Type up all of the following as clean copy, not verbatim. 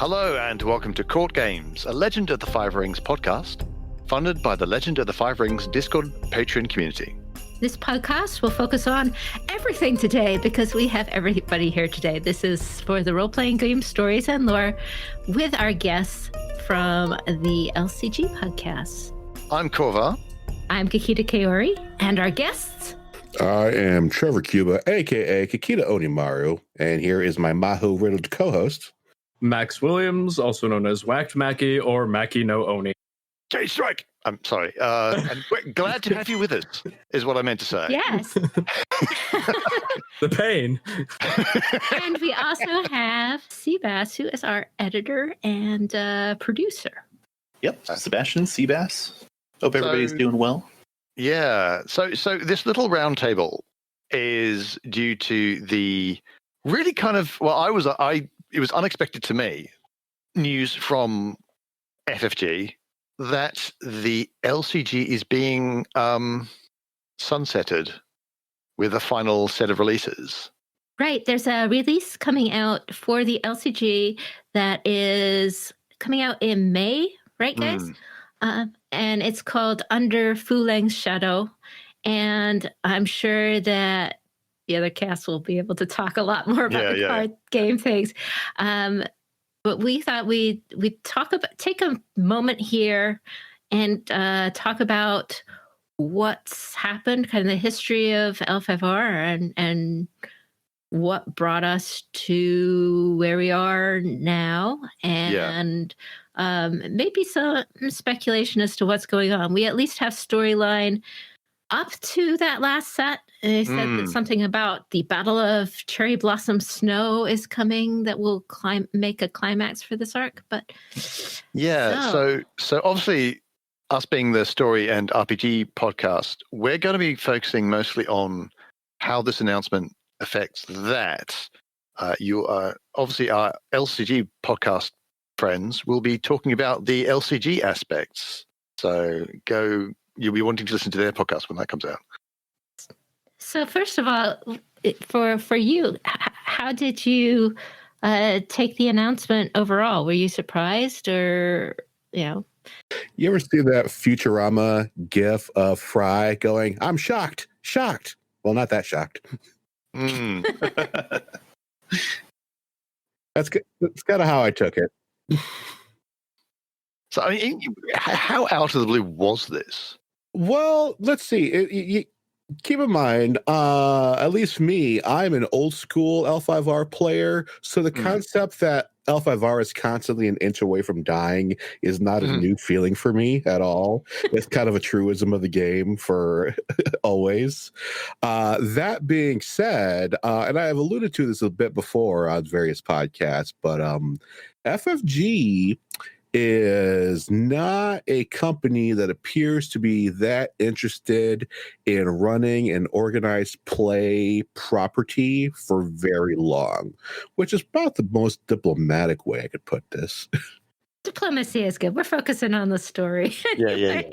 Hello and welcome to Courtgames, a Legend of the Five Rings podcast, funded by the Legend of the Five Rings Discord Patreon community. This podcast will focus on everything today because we have everybody here today. This is for the role-playing game Stories and Lore with our guests from the LCG podcast. I'm Korva. I'm Kikita Kaori, and our guests... I am Trevor Cuba, a.k.a. Kikita Onimaru, and here is my Maho-riddled co-host, Max Williams, also known as Whacked Mackie or Mackie No Oni. Jay Strike! I'm sorry. And we're glad to have you with us, is what I meant to say. Yes. The pain. And we also have Seabass, who is our editor and producer. Yep, Sebastian Seabass. Hope everybody's doing well. Yeah. So this little round table is due to the really kind of, it was unexpected to me, news from FFG that the LCG is being sunsetted with a final set of releases. Right. There's a release coming out for the LCG that is coming out in May, right, guys? And it's called Under Fulang's Shadow. And I'm sure that the other cast will be able to talk a lot more about the card game things. But we thought we'd take a moment here and talk about what's happened, kind of the history of L5R and what brought us to where we are now, and maybe some speculation as to what's going on. We at least have storyline up to that last set. They said that something about the Battle of Cherry Blossom Snow is coming that will make a climax for this arc. But so obviously, us being the story and RPG podcast, we're going to be focusing mostly on how this announcement affects that. You are obviously our LCG podcast friends will be talking about the LCG aspects. So you'll be wanting to listen to their podcast when that comes out. So first of all, for you, how did you take the announcement overall? Were you surprised, or You ever see that Futurama gif of Fry going, "I'm shocked"? Well, not that shocked. That's kind of how I took it. So, I mean, how out of the blue was this? Well, let's see. Keep in mind, at least me, I'm an old school L5R player, so the concept that L5R is constantly an inch away from dying is not a new feeling for me at all. It's kind of a truism of the game for always. That being said, and I have alluded to this a bit before on various podcasts, but FFG is not a company that appears to be that interested in running an organized play property for very long, which is about the most diplomatic way I could put this. Diplomacy is good. We're focusing on the story. Yeah.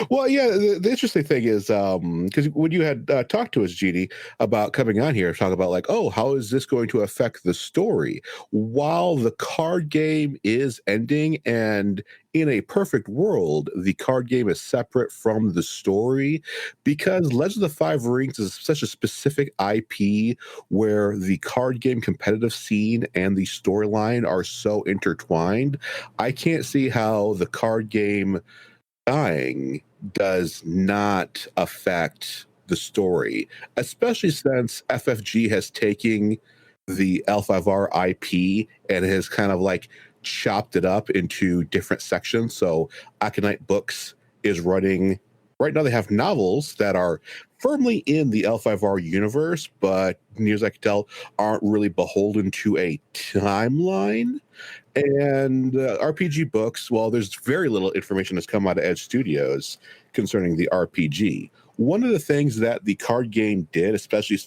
Well, yeah, the interesting thing is, because when you had talked to us, Jeannie, about coming on here, talk about like, oh, how is this going to affect the story? While the card game is ending, and in a perfect world, the card game is separate from the story, because Legend of the Five Rings is such a specific IP where the card game competitive scene and the storyline are so intertwined. I can't see how the card game dying does not affect the story, especially since FFG has taken the L5R IP and has kind of like chopped it up into different sections. So Aconite Books is running right now. They have novels that are firmly in the L5R universe, but near as I can tell, aren't really beholden to a timeline. And RPG books, well, there's very little information that's come out of Edge Studios concerning the RPG. One of the things that the card game did, especially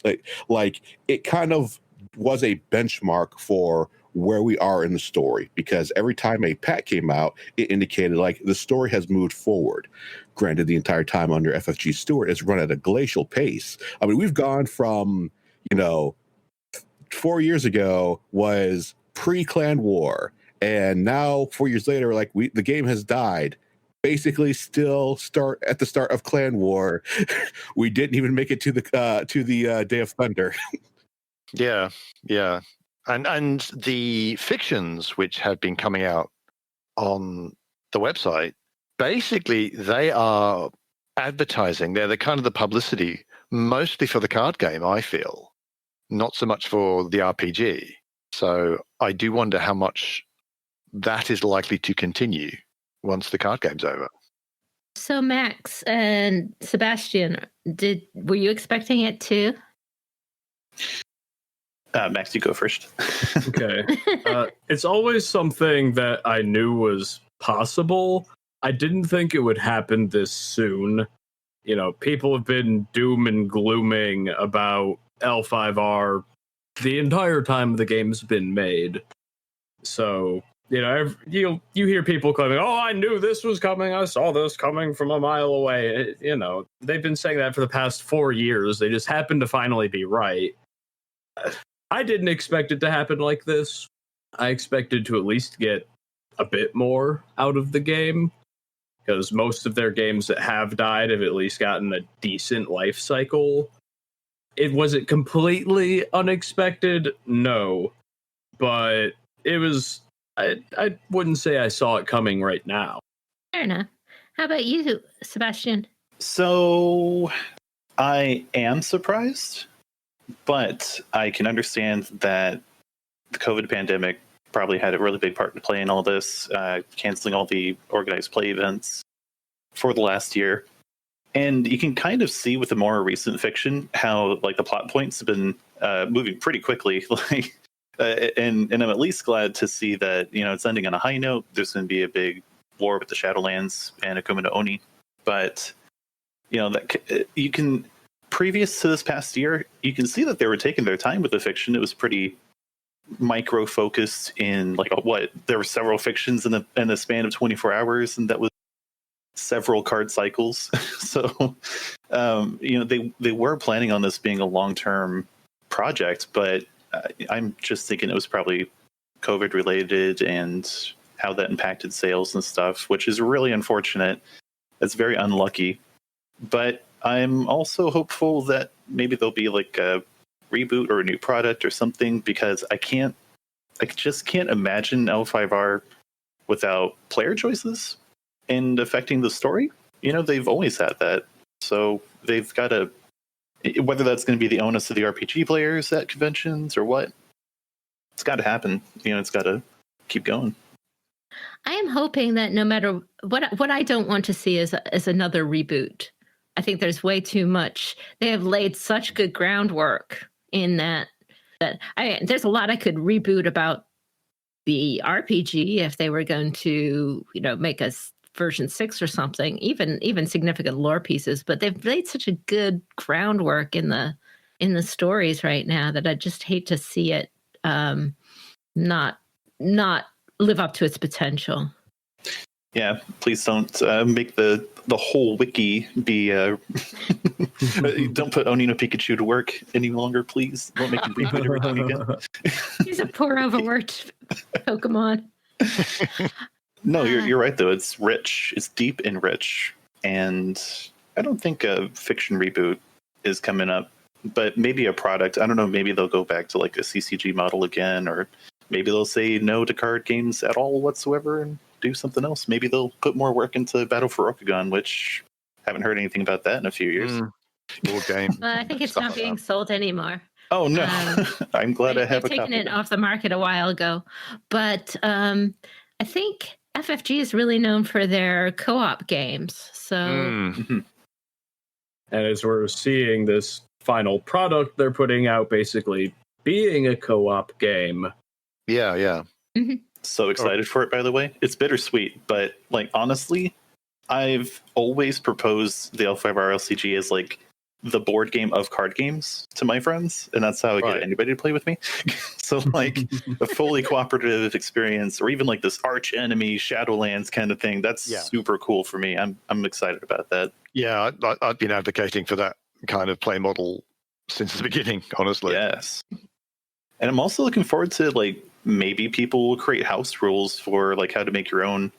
like it kind of was a benchmark for where we are in the story, because every time a pack came out, it indicated like the story has moved forward. Granted, the entire time under FFG Stewart, it's run at a glacial pace. I mean, we've gone from, 4 years ago was pre-Clan War, And now 4 years later, like the game has died. Basically, still at the start of Clan War. We didn't even make it to the Day of Thunder. Yeah. And the fictions which have been coming out on the website, basically they are advertising. They're the kind of the publicity mostly for the card game, I feel, not so much for the RPG. So I do wonder how much that is likely to continue once the card game's over. So Max and Sebastian, were you expecting it too? Max, you go first. Okay. It's always something that I knew was possible. I didn't think it would happen this soon. You know, people have been doom and glooming about L5R the entire time the game's been made. So, you know, you hear people claiming, "Oh, I knew this was coming. I saw this coming from a mile away." You know, they've been saying that for the past 4 years. They just happen to finally be right. I didn't expect it to happen like this. I expected to at least get a bit more out of the game, because most of their games that have died have at least gotten a decent life cycle. Was it completely unexpected? No. But it was... I wouldn't say I saw it coming right now. Fair enough. How about you, Sebastian? So I am surprised, but I can understand that the COVID pandemic probably had a really big part to play in all this, canceling all the organized play events for the last year. And you can kind of see with the more recent fiction how like the plot points have been moving pretty quickly. And I'm at least glad to see that, you know, it's ending on a high note. There's going to be a big war with the Shadowlands and Akuma no Oni. But, you know, that you can, previous to this past year, you can see that they were taking their time with the fiction. It was pretty micro focused in like there were several fictions in the span of 24 hours, and that was several card cycles. So, you know, they were planning on this being a long-term project, but I'm just thinking it was probably COVID related and how that impacted sales and stuff, which is really unfortunate. It's very unlucky. But I'm also hopeful that maybe there'll be like a reboot or a new product or something, because I just can't imagine L5R without player choices and affecting the story. You know, they've always had that. So they've got to, whether that's going to be the onus of the RPG players at conventions or what, it's got to happen. You know, it's got to keep going. I am hoping that no matter what I don't want to see is another reboot. I think there's way too much. They have laid such good groundwork in that there's a lot I could reboot about the RPG if they were going to, you know, make us version 6 or something, even significant lore pieces. But they've laid such a good groundwork in the stories right now that I just hate to see it not live up to its potential. Yeah, please don't make the whole wiki be. Don't put Oni no Pikachu to work any longer, please. Don't make him reboot everything again. He's a poor overworked Pokemon. No, you're right though. It's rich. It's deep and rich, and I don't think a fiction reboot is coming up. But maybe a product. I don't know. Maybe they'll go back to like a CCG model again, or maybe they'll say no to card games at all whatsoever and do something else. Maybe they'll put more work into Battle for Rokugan, which I haven't heard anything about that in a few years. More game. I think it's not being sold anymore. Oh no! I'm glad I have a copy. Taken it off the market a while ago, but I think FFG is really known for their co-op games. So, and as we're seeing this final product they're putting out, basically being a co-op game. Yeah. Mm-hmm. So excited for it, by the way. It's bittersweet, but like honestly, I've always proposed the L5R LCG as like the board game of card games to my friends, and that's how I get anybody to play with me. So like a fully cooperative experience, or even like this arch enemy Shadowlands kind of thing, that's super cool for me. I'm excited about that. Yeah, I've been advocating for that kind of play model since the beginning, honestly. Yes. And I'm also looking forward to like maybe people will create house rules for like how to make your own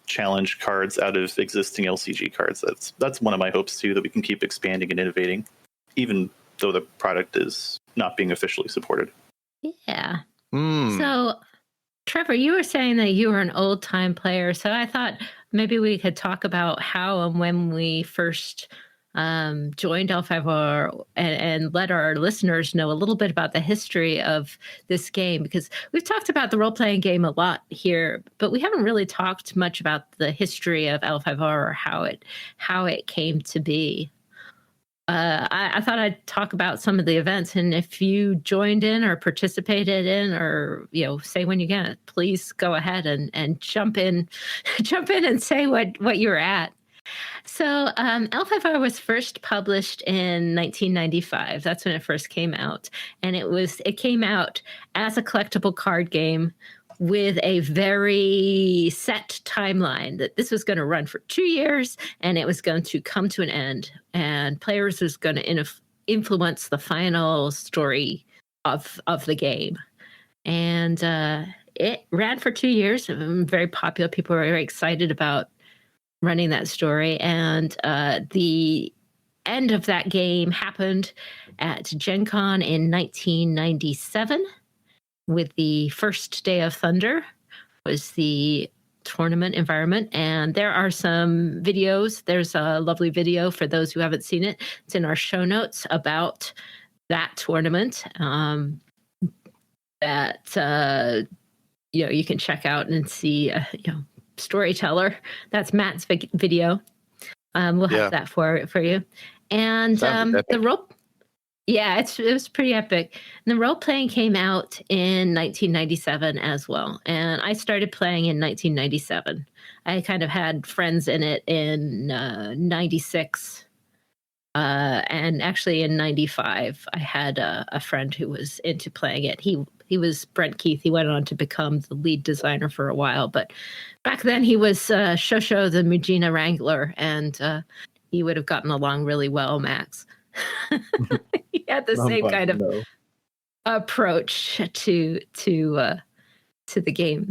challenge cards out of existing LCG cards. That's one of my hopes too, that we can keep expanding and innovating, even though the product is not being officially supported. Yeah. So, Trevor, you were saying that you were an old time player, so I thought maybe we could talk about how and when we first joined L5R and let our listeners know a little bit about the history of this game, because we've talked about the role-playing game a lot here, but we haven't really talked much about the history of L5R or how it came to be. I thought I'd talk about some of the events, and if you joined in or participated in, or say when you can, please go ahead and jump in and say what you're at. So L5R was first published in 1995. That's when it first came out, and it came out as a collectible card game with a very set timeline that this was going to run for 2 years and it was going to come to an end, and players was going to influence the final story of the game. And it ran for 2 years. Very popular. People were very excited about running that story. And the end of that game happened at Gen Con in 1997. With the first Day of Thunder was the tournament environment. And there are some videos. There's a lovely video for those who haven't seen it. It's in our show notes about that tournament that you can check out and see. Storyteller. That's Matt's video. We'll have that for you. And the rope. Yeah, it was pretty epic. And the role-playing came out in 1997 as well. And I started playing in 1997. I kind of had friends in it in 96. And actually in 95, I had a friend who was into playing it. He was Brent Keith. He went on to become the lead designer for a while. But back then he was Shosho the Mujina Wrangler. And he would have gotten along really well, Max. He had the same kind of approach to the game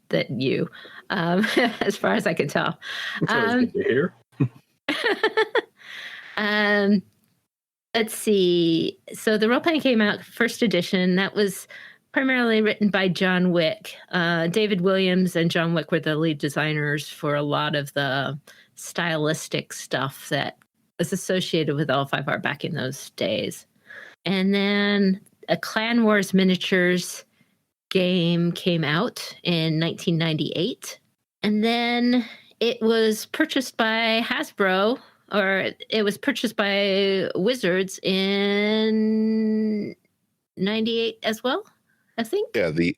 that you, as far as I can tell. Good to hear. Let's see. So the role-playing came out first edition. That was primarily written by John Wick. David Williams and John Wick were the lead designers for a lot of the stylistic stuff that was associated with L5R back in those days. And then a Clan Wars Miniatures game came out in 1998. And then it was purchased by Hasbro, or it was purchased by Wizards in 98 as well, I think. Yeah, the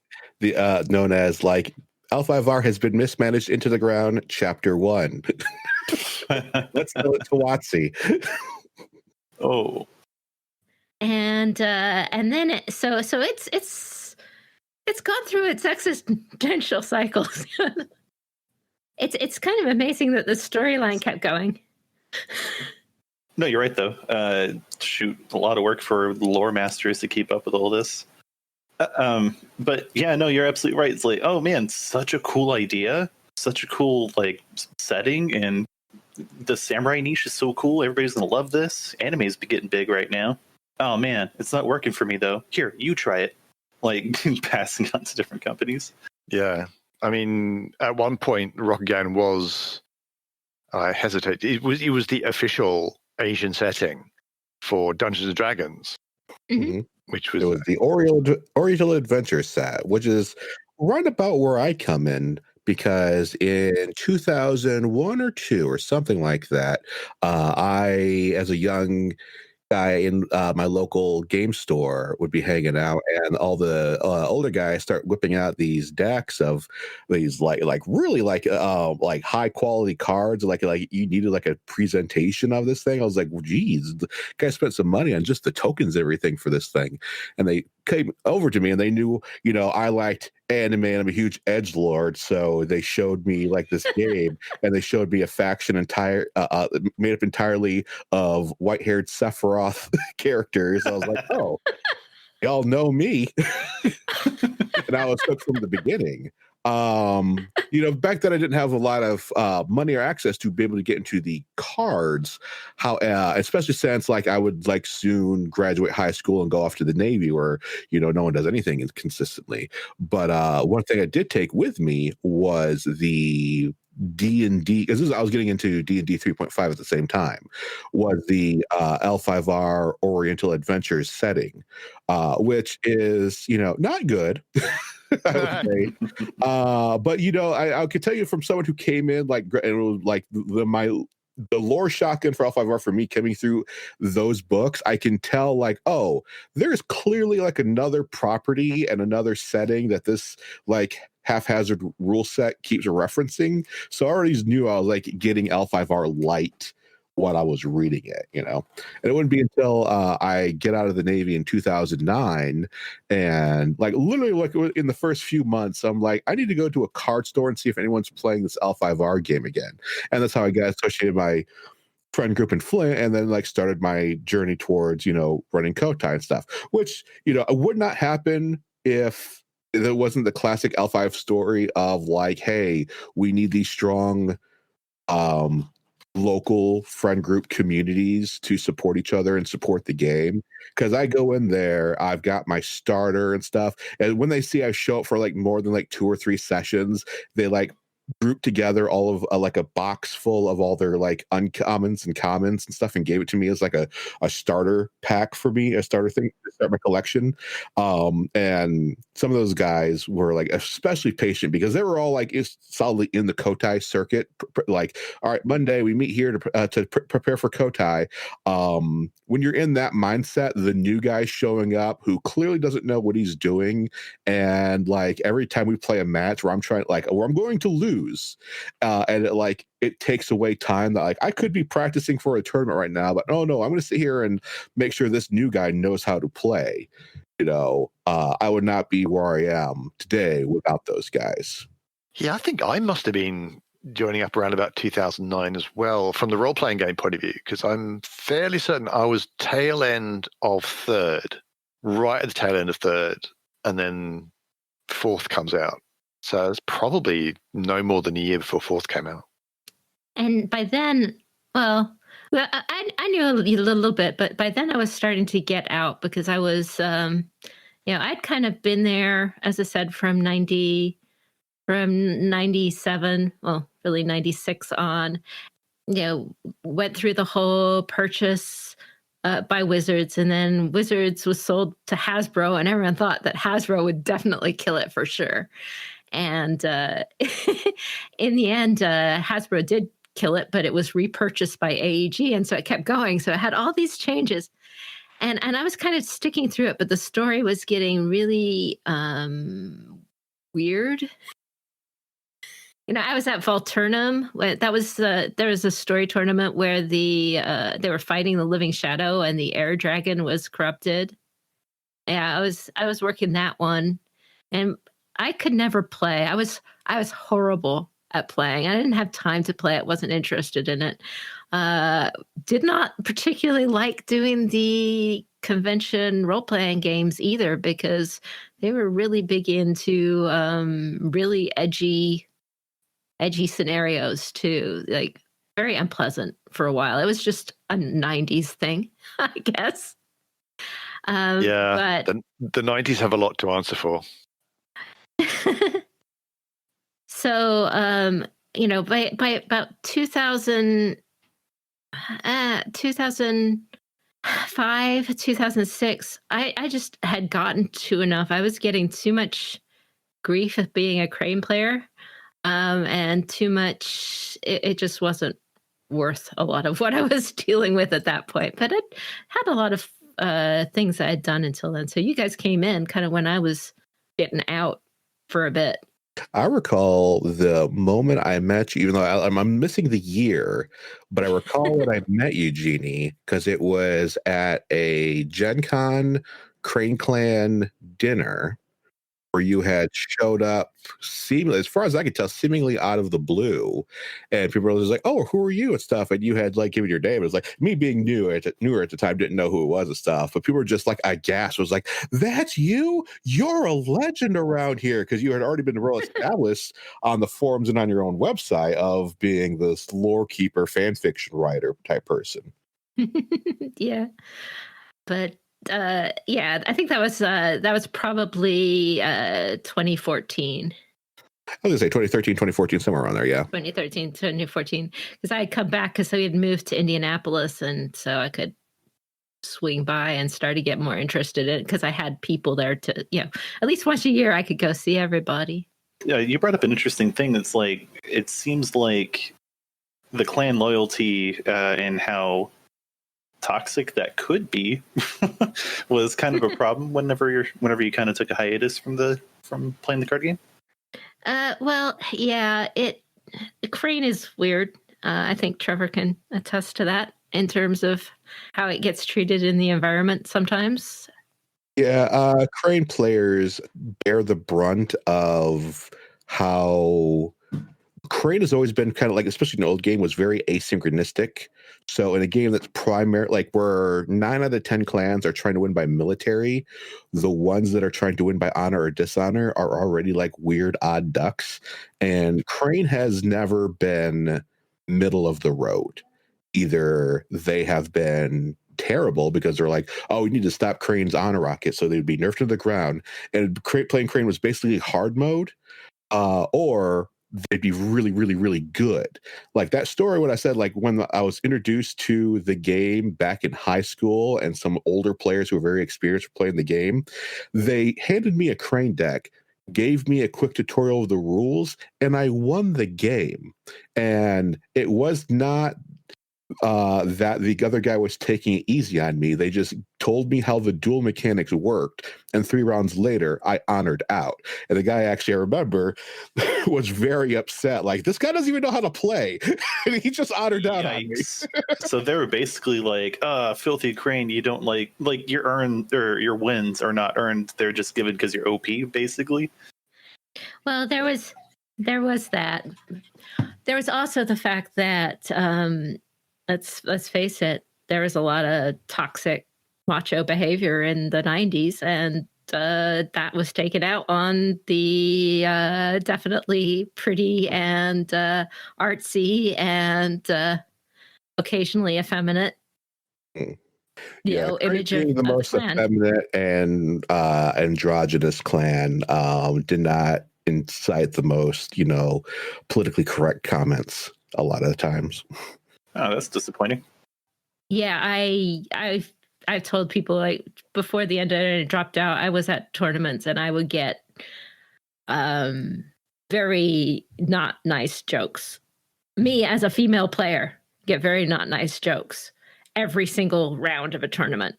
known as like L5R has been mismanaged into the ground, Chapter 1. Let's go to WotC. Oh. And then so it's gone through its existential cycles. It's kind of amazing that the storyline kept going. No, you're right though. Shoot, a lot of work for lore masters to keep up with all this. But yeah, no, you're absolutely right. It's like, oh man, such a cool idea, such a cool like setting, and the samurai niche is so cool. Everybody's gonna love this. Anime's getting big right now. Oh man, it's not working for me though. Here, you try it. Like passing on to different companies. Yeah, I mean, at one point, Rokugan was. I hesitate. It was the official Asian setting for Dungeons and Dragons, which was the Oriental Adventure set, which is right about where I come in, because in 2001 or 2 or something like that, I, as a young guy in my local game store, would be hanging out, and all the older guys start whipping out these decks of these like really like high quality cards, like you needed like a presentation of this thing. I was like, well, geez, the guy spent some money on just the tokens and everything for this thing. And they came over to me and they knew, I liked anime and I'm a huge edgelord, so they showed me like this game, and they showed me a faction made up entirely of white-haired Sephiroth characters. I was like, oh, y'all know me. and I was hooked from the beginning. Back then I didn't have a lot of money or access to be able to get into the cards. Especially since like I would like soon graduate high school and go off to the Navy, where no one does anything consistently. But one thing I did take with me was the D&D, because I was getting into D&D 3.5 at the same time, was the L5R Oriental Adventures setting, which is not good. I would say. But I could tell you from someone who came in like, and it was like the lore shotgun for L5R for me coming through those books, I can tell like, oh, there's clearly like another property and another setting that this like haphazard rule set keeps referencing. So I already knew I was like getting L5R light what I was reading it, and it wouldn't be until I get out of the Navy in 2009, and like literally like in the first few months, I'm like, I need to go to a card store and see if anyone's playing this L5R game again, and that's how I got associated my friend group in Flint, and then like started my journey towards running Kotai and stuff, which would not happen if there wasn't the classic L5 story of like, hey, we need these strong local friend group communities to support each other and support the game. Because I go in there, I've got my starter and stuff, and when they see I show up for like more than like 2 or 3 sessions, they like grouped together all of like a box full of all their like uncommons and commons and stuff and gave it to me as like a starter pack for me, a starter thing to start my collection. And some of those guys were like especially patient because they were all like solidly in the Kotai circuit. Like, all right, Monday we meet here to prepare for Kotai. When you're in that mindset, the new guy showing up who clearly doesn't know what he's doing, and like every time we play a match where I'm going to lose, and it takes away time that like I could be practicing for a tournament right now, but oh no, I'm going to sit here and make sure this new guy knows how to play. I would not be where I am today without those guys. Yeah, I think I must have been joining up around about 2009 as well, from the role-playing game point of view, because I'm fairly certain I was tail end of third, right at the tail end of third, and then fourth comes out. So it's probably no more than a year before fourth came out. And by then, well, I knew a little bit, but by then I was starting to get out because I was, I'd kind of been there, as I said, from 97, well, really 96 on, went through the whole purchase by Wizards, and then Wizards was sold to Hasbro, and everyone thought that Hasbro would definitely kill it for sure. And in the end, Hasbro did kill it, but it was repurchased by AEG, and so it kept going. So it had all these changes, and I was kind of sticking through it, but the story was getting really weird. I was at Volturnum. That was there was a story tournament where they were fighting the Living Shadow, and the Air Dragon was corrupted. Yeah, I was working that one, and I could never play. I was horrible at playing. I didn't have time to play it. Wasn't interested in it. Did not particularly like doing the convention role-playing games either, because they were really big into really edgy scenarios too. Like very unpleasant for a while. It was just a 90s thing, I guess. But the 90s have a lot to answer for. So, by about 2005, 2006, I just had gotten to enough. I was getting too much grief of being a Crane player, and too much. It just wasn't worth a lot of what I was dealing with at that point. But it had a lot of things I had done until then. So you guys came in kind of when I was getting out for a bit. I recall the moment I met you, even though I'm missing the year, but I recall when I met you, Jeannie, because it was at a Gen Con Crane Clan dinner where you had showed up seemingly, as far as I could tell, seemingly out of the blue, and people were just like, "Oh, who are you?" and stuff, and you had like given your name. It was like me being newer at the time, didn't know who it was and stuff, but people were just like aghast. It was like, "That's you? You're a legend around here," because you had already been well established on the forums and on your own website of being this lore keeper, fan fiction writer type person. Yeah, but yeah, I think that was probably 2014. I was gonna say 2013, 2014, somewhere around there. Yeah, 2013, 2014, because I had come back because we had moved to Indianapolis, and so I could swing by and start to get more interested in it because I had people there to, at least once a year I could go see everybody. Yeah, you brought up an interesting thing. It's like it seems like the clan loyalty and how toxic that could be was kind of a problem whenever you kind of took a hiatus from playing the card game. Well, yeah, Crane is weird. I think Trevor can attest to that in terms of how it gets treated in the environment sometimes. Yeah, Crane players bear the brunt of how Crane has always been kind of like, especially in the old game, was very asynchronistic. So in a game that's primary, like where 9 out of 10 clans are trying to win by military, the ones that are trying to win by honor or dishonor are already like weird, odd ducks. And Crane has never been middle of the road. Either they have been terrible because they're like, oh, we need to stop Crane's honor rocket, so they'd be nerfed to the ground. And playing Crane was basically hard mode, or they'd be really, really, really good. Like that story, what I said, like when I was introduced to the game back in high school and some older players who were very experienced playing the game, they handed me a Crane deck, gave me a quick tutorial of the rules, and I won the game. And it was not that the other guy was taking it easy on me. They just told me how the duel mechanics worked, and 3 rounds later, I honored out. And the guy, actually, I remember, was very upset. Like, this guy doesn't even know how to play. And he just honored out on me. So they were basically like, filthy Crane, you don't like your your wins are not earned. They're just given because you're OP, basically. Well, there was that. There was also the fact that let's face it, there was a lot of toxic macho behavior in the 90s, and that was taken out on the definitely pretty and artsy and occasionally effeminate image of the most effeminate and androgynous clan did not incite the most politically correct comments a lot of the times. Oh, that's disappointing. Yeah, I've told people, like, before the end of it dropped out, I was at tournaments and I would get very not nice jokes. Me as a female player get very not nice jokes every single round of a tournament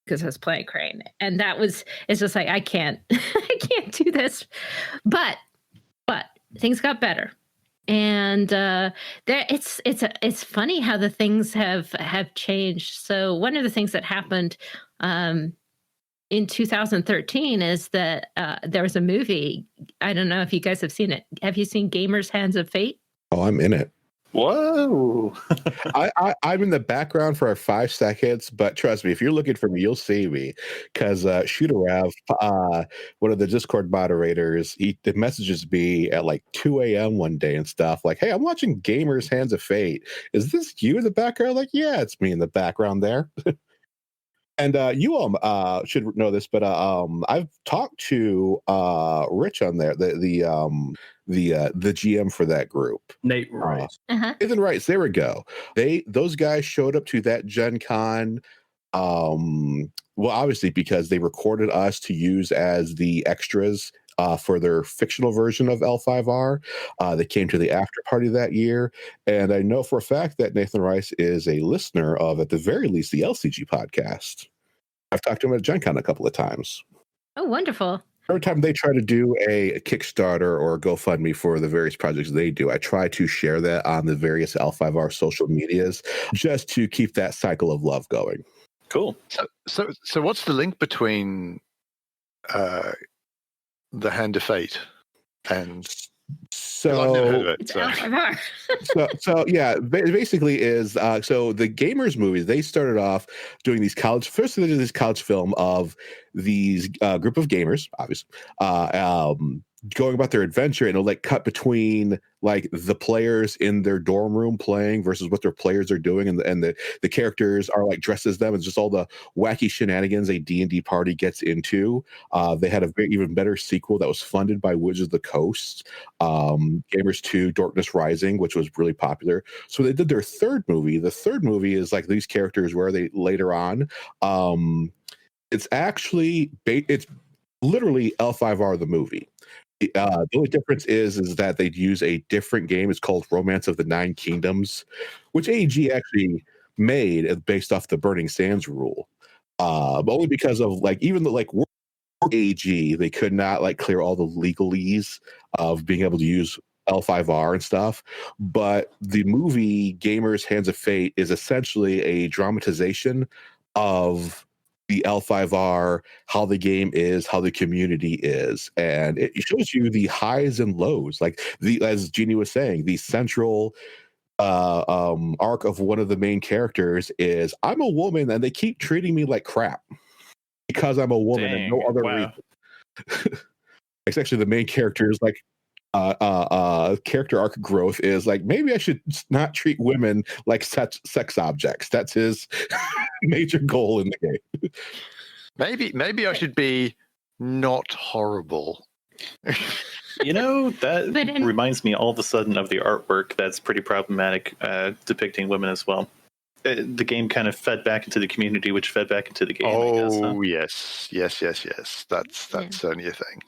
because I was playing Crane, and it's just like I can't do this, but things got better. And it's funny how the things have changed. So one of the things that happened in 2013 is that there was a movie. I don't know if you guys have seen it. Have you seen Gamers Hands of Fate? Oh, I'm in it. Whoa! I'm in the background for 5 seconds, but trust me, if you're looking for me, you'll see me. Because Shooter one of the Discord moderators, he messages me at like 2 a.m. one day and stuff like, "Hey, I'm watching Gamers Hands of Fate. Is this you in the background?" Like, yeah, it's me in the background there. And you all should know this, but I've talked to Rich on there, the GM for that group, Nate Rice. Nathan Rice. There we go. Those guys showed up to that Gen Con. Well, obviously because they recorded us to use as the extras for their fictional version of L5R. They came to the after party that year, and I know for a fact that Nathan Rice is a listener of, at the very least, the LCG podcast. I've talked to him at Gen Con a couple of times. Oh, wonderful. Every time they try to do a Kickstarter or GoFundMe for the various projects they do, I try to share that on the various L5R social medias just to keep that cycle of love going. Cool. So what's the link between the Hand of Fate, and so I've never heard of it. It's So. L5R. so yeah, basically is so the Gamers movies, they started off doing these college. First, they did this college film of these group of gamers, obviously, going about their adventure, and it'll like cut between like the players in their dorm room playing versus what their players are doing, and the characters are like dressed as them. It's just all the wacky shenanigans a D&D party gets into. They had a even better sequel that was funded by Wizards of the Coast, Gamers 2 Darkness Rising, which was really popular. So they did their third movie. The third movie is like these characters where they later on, it's actually it's literally L5R the movie. The only difference is that they'd use a different game. It's called Romance of the Nine Kingdoms, which AEG actually made based off the Burning Sands rule. Only because of like even the like AEG, they could not like clear all the legalese of being able to use L5R and stuff. But the movie Gamers Hands of Fate is essentially a dramatization of the L5R, how the game is, how the community is, and it shows you the highs and lows. Like as Jeannie was saying, the central arc of one of the main characters is I'm a woman and they keep treating me like crap because I'm a woman. Dang, and no other reason. It's actually the main character is like character arc growth is like maybe I should not treat women like sex objects. That's his major goal in the game. Maybe I should be not horrible. That reminds me all of a sudden of the artwork that's pretty problematic, depicting women as well. The game kind of fed back into the community, which fed back into the game. Oh, I guess, huh? yes. That's certainly a thing.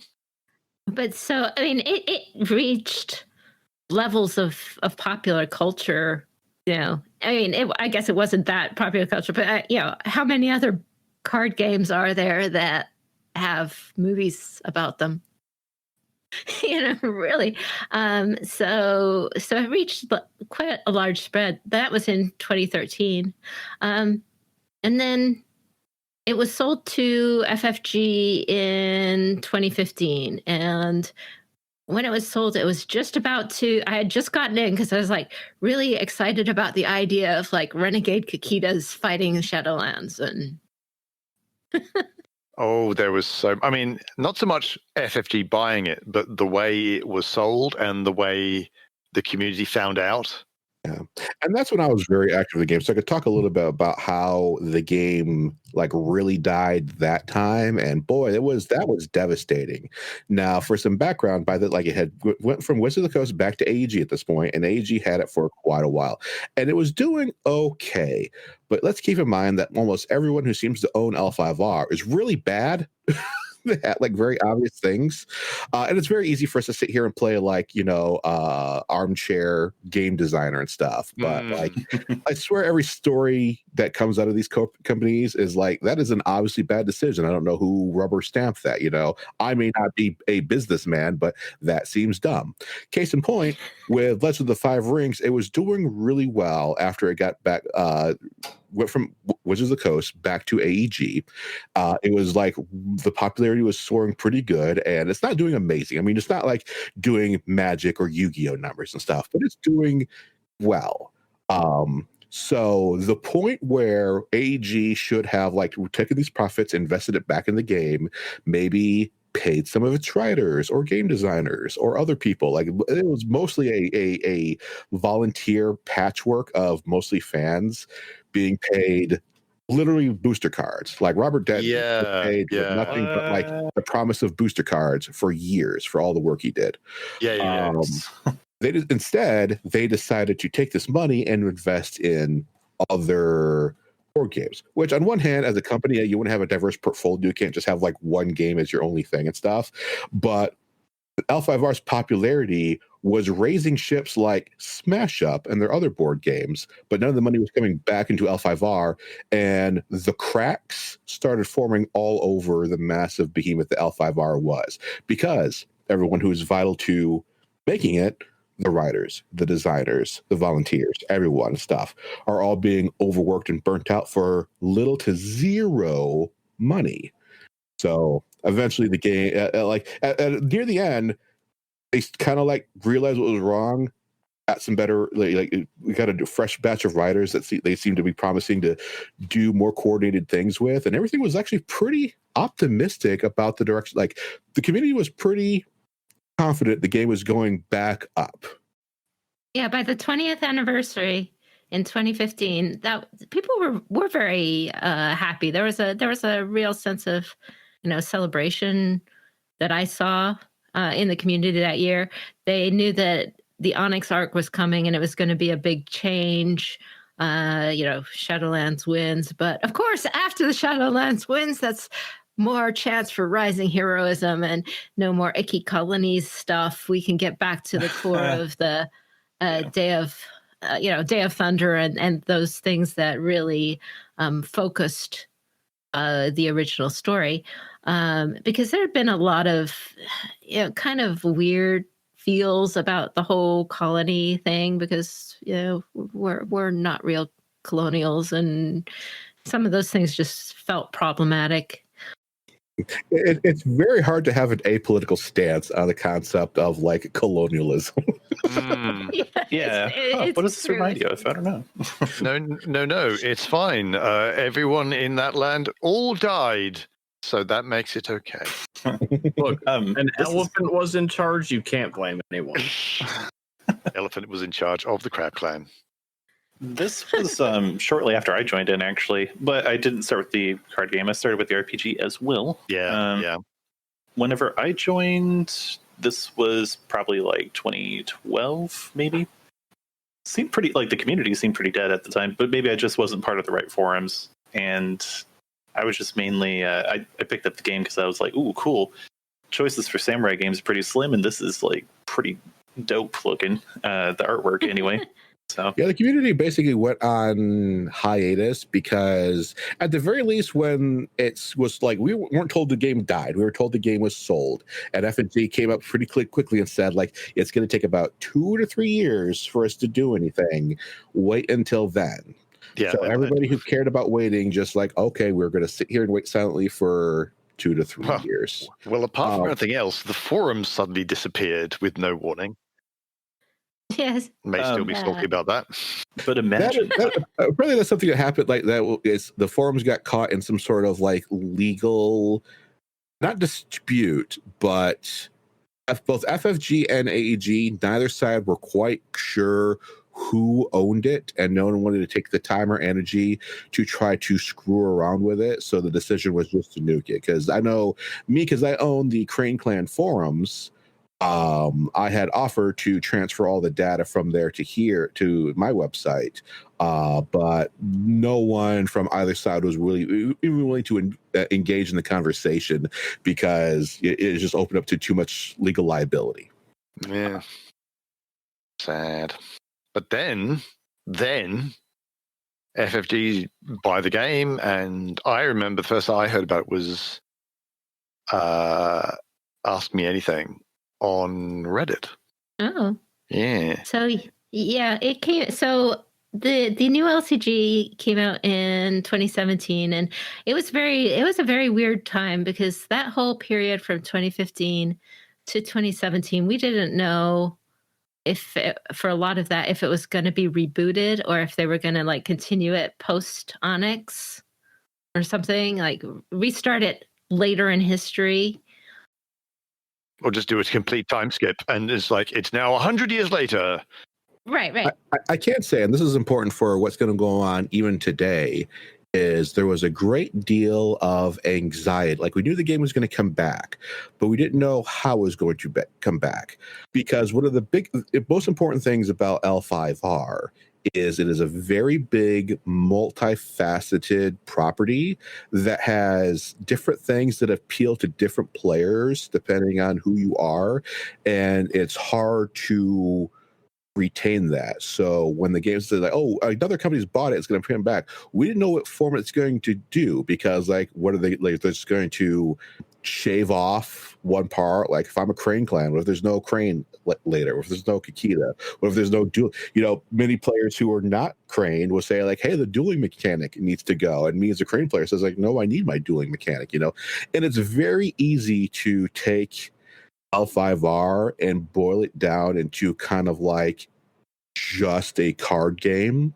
But so, I mean, it reached levels of popular culture, I mean, I guess it wasn't that popular culture, but, how many other card games are there that have movies about them? Really. So it reached quite a large spread. That was in 2013. And then it was sold to FFG in 2015. And when it was sold, it was just I had just gotten in because I was like really excited about the idea of like renegade Kakitas fighting Shadowlands. And there was I mean, not so much FFG buying it, but the way it was sold and the way the community found out. Yeah. And that's when I was very active in the game. So I could talk a little bit about how the game like really died that time. And boy, that was devastating. Now, for some background, by that, like it had went from Wizards of the Coast back to AEG at this point, and AEG had it for quite a while. And it was doing okay. But let's keep in mind that almost everyone who seems to own L5R is really bad. At like very obvious things, and it's very easy for us to sit here and play like armchair game designer and stuff, but like I swear every story that comes out of these companies is like that is an obviously bad decision. I don't know who rubber stamped that. I may not be a businessman, but that seems dumb. Case in point, with Legend of the Five Rings, it was doing really well after it got back went from Wizards of the Coast back to AEG. It was like the popularity was soaring pretty good, and it's not doing amazing. I mean, it's not like doing Magic or Yu-Gi-Oh numbers and stuff, but it's doing well. So the point where AEG should have like taken these profits, invested it back in the game, maybe paid some of its writers or game designers or other people. Like it was mostly a volunteer patchwork of mostly fans being paid literally booster cards. Like Robert Denton was paid for nothing but like the promise of booster cards for years for all the work he did. Instead, they decided to take this money and invest in other board games, which on one hand, as a company, you want to have a diverse portfolio. You can't just have like one game as your only thing and stuff. But L5R's popularity was raising ships like Smash Up and their other board games, but none of the money was coming back into L5R, and the cracks started forming all over the massive behemoth that L5R was, because everyone who was vital to making it, the writers, the designers, the volunteers, everyone stuff, are all being overworked and burnt out for little to zero money. So eventually the game, near the end, they kind of like realized what was wrong. Got some better, like we got a fresh batch of writers that they seem to be promising to do more coordinated things with, and everything was actually pretty optimistic about the direction. Like the community was pretty confident the game was going back up. Yeah, by the 20th anniversary in 2015, that people were very happy. There was a real sense of, celebration that I saw in the community that year. They knew that the Onyx arc was coming and it was going to be a big change. Shadowlands wins, but of course, after the Shadowlands wins, that's more chance for rising heroism and no more icky colonies stuff. We can get back to the core of the Day of Thunder and those things that really focused the original story, because there had been a lot of kind of weird feels about the whole colony thing, because we're not real colonials, and some of those things just felt problematic. It's very hard to have an apolitical stance on the concept of like colonialism. Yeah. What does this remind you of? I don't know. No. It's fine. Everyone in that land all died, so that makes it okay. Look, an elephant was in charge. You can't blame anyone. Elephant was in charge of the Crab Clan. This was shortly after I joined in, actually, but I didn't start with the card game. I started with the RPG as well. Yeah. Whenever I joined, this was probably like 2012, maybe. Seemed pretty, like the community seemed pretty dead at the time, but maybe I just wasn't part of the right forums. And I was just mainly, I picked up the game because I was like, ooh, cool. Choices for samurai games are pretty slim, and this is like pretty dope looking, the artwork anyway. So yeah, the community basically went on hiatus because at the very least, when it was like, we weren't told the game died, we were told the game was sold, and F&G came up pretty quickly and said, like, it's going to take about 2 to 3 years for us to do anything. Wait until then. Yeah, so everybody who cared about waiting, just like, okay, we're going to sit here and wait silently for 2 to 3 years. Well, apart from anything else, the forums suddenly disappeared with no warning. Yes. May still be salty about that. But imagine. Probably that's something that happened like that. Is the forums got caught in some sort of like legal, not dispute, but both FFG and AEG, neither side were quite sure who owned it, and no one wanted to take the time or energy to try to screw around with it. So the decision was just to nuke it. Because I know me, because I own the Crane Clan forums. I had offered to transfer all the data from there to here to my website, but no one from either side was really even willing to engage in the conversation because it just opened up to too much legal liability. Yeah, sad. But then FFG buy the game, and I remember the first I heard about it was Ask Me Anything on Reddit. Oh. Yeah. So yeah, it came. So the new LCG came out in 2017, and it was a very weird time because that whole period from 2015 to 2017, we didn't know for a lot of that if it was going to be rebooted or if they were going to like continue it post Onyx or something, like restart it later in history. Or just do a complete time skip, and it's like, it's now 100 years later. Right. I can't say, and this is important for what's going to go on even today, is there was a great deal of anxiety. Like, we knew the game was going to come back, but we didn't know how it was going to come back. Because one of the most important things about L5R is it is a very big, multifaceted property that has different things that appeal to different players depending on who you are, and it's hard to retain that. So when the game says like, oh, another company's bought it, it's going to come back, we didn't know what format it's going to do, because like, what are they like? They're just going to shave off one part. Like if I'm a Crane clan, what if there's no Crane later? What if there's no Kikita? What if there's no duel? Many players who are not Crane will say like, hey, the dueling mechanic needs to go. And me as a Crane player says like, no, I need my dueling mechanic, And it's very easy to take L5R and boil it down into kind of like just a card game,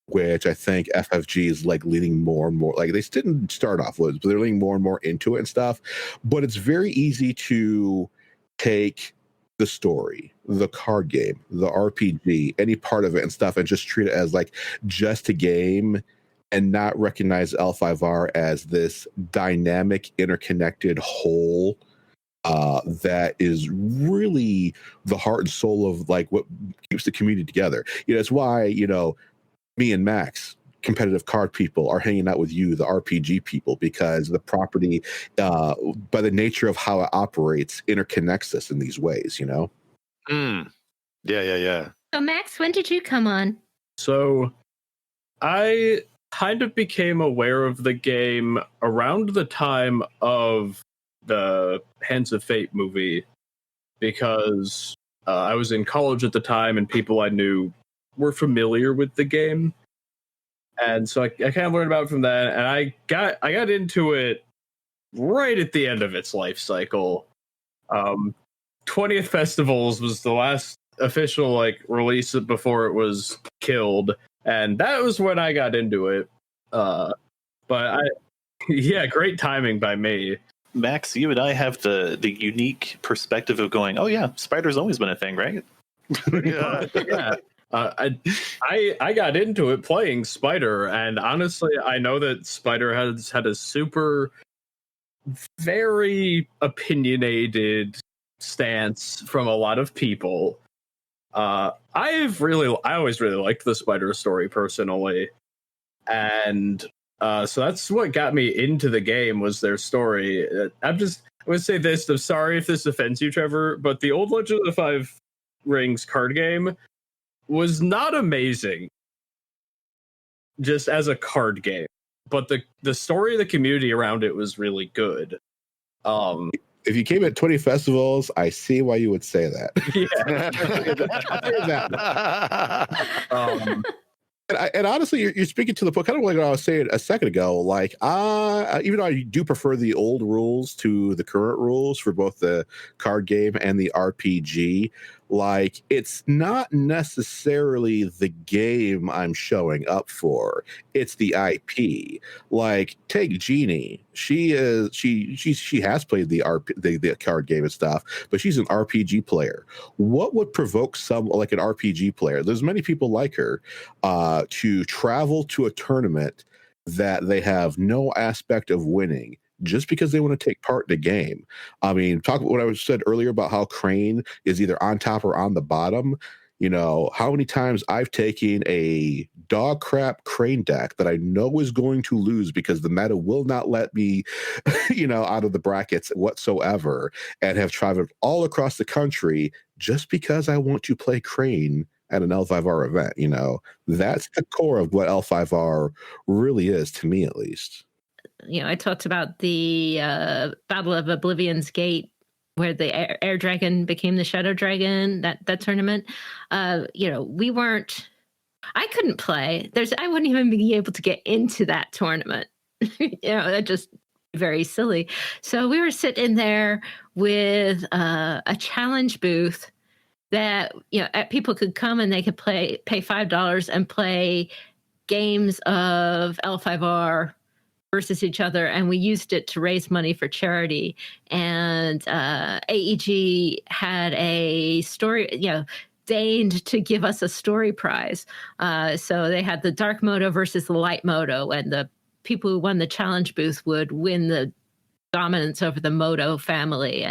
which I think FFG is like leaning more and more, like they didn't start off with, but they're leaning more and more into it and stuff. But it's very easy to take the story, the card game, the RPG, any part of it and stuff, and just treat it as like just a game and not recognize L5R as this dynamic, interconnected whole that is really the heart and soul of like what keeps the community together. It's why, me and Max, competitive card people, are hanging out with you, the RPG people, because the property, by the nature of how it operates, interconnects us in these ways, Yeah. So, Max, when did you come on? So, I kind of became aware of the game around the time of the Hands of Fate movie, because I was in college at the time and people I knew were familiar with the game, and so I kind of learned about it from that, and I got into it right at the end of its life cycle. 20th Festivals was the last official like release before it was killed, and that was when I got into it. Great timing by me. Max, you and I have the unique perspective of going, oh yeah, Spider's always been a thing, right? Yeah. I got into it playing Spider, and honestly, I know that Spider has had a very opinionated stance from a lot of people. I always really liked the Spider story personally, and so that's what got me into the game, was their story. I would say this. I'm sorry if this offends you, Trevor, but the old Legend of the Five Rings card game was not amazing just as a card game, but the story of the community around it was really good. If you came at 20 festivals, I see why you would say that. Yeah. And honestly, you're speaking to the point, kind of like what I was saying a second ago. Like, even though I do prefer the old rules to the current rules for both the card game and the RPG, like, it's not necessarily the game I'm showing up for. It's the IP. Like, take Jeannie. She has played the card game and stuff, but she's an RPG player. What would provoke an RPG player? There's many people like her to travel to a tournament that they have no aspect of winning just because they want to take part in the game. I mean, talk about what I said earlier about how Crane is either on top or on the bottom. How many times I've taken a dog crap Crane deck that I know is going to lose because the meta will not let me, out of the brackets whatsoever, and have traveled all across the country just because I want to play Crane at an L5R event. That's the core of what L5R really is, to me at least. I talked about the Battle of Oblivion's Gate, where the air dragon became the shadow dragon, that tournament. We weren't, I couldn't play. I wouldn't even be able to get into that tournament. That just very silly. So we were sitting there with a challenge booth that, people could come and they could pay $5 and play games of L5R versus each other, and we used it to raise money for charity. And AEG had a story, deigned to give us a story prize. So they had the dark moto versus the light moto, and the people who won the challenge booth would win the dominance over the moto family.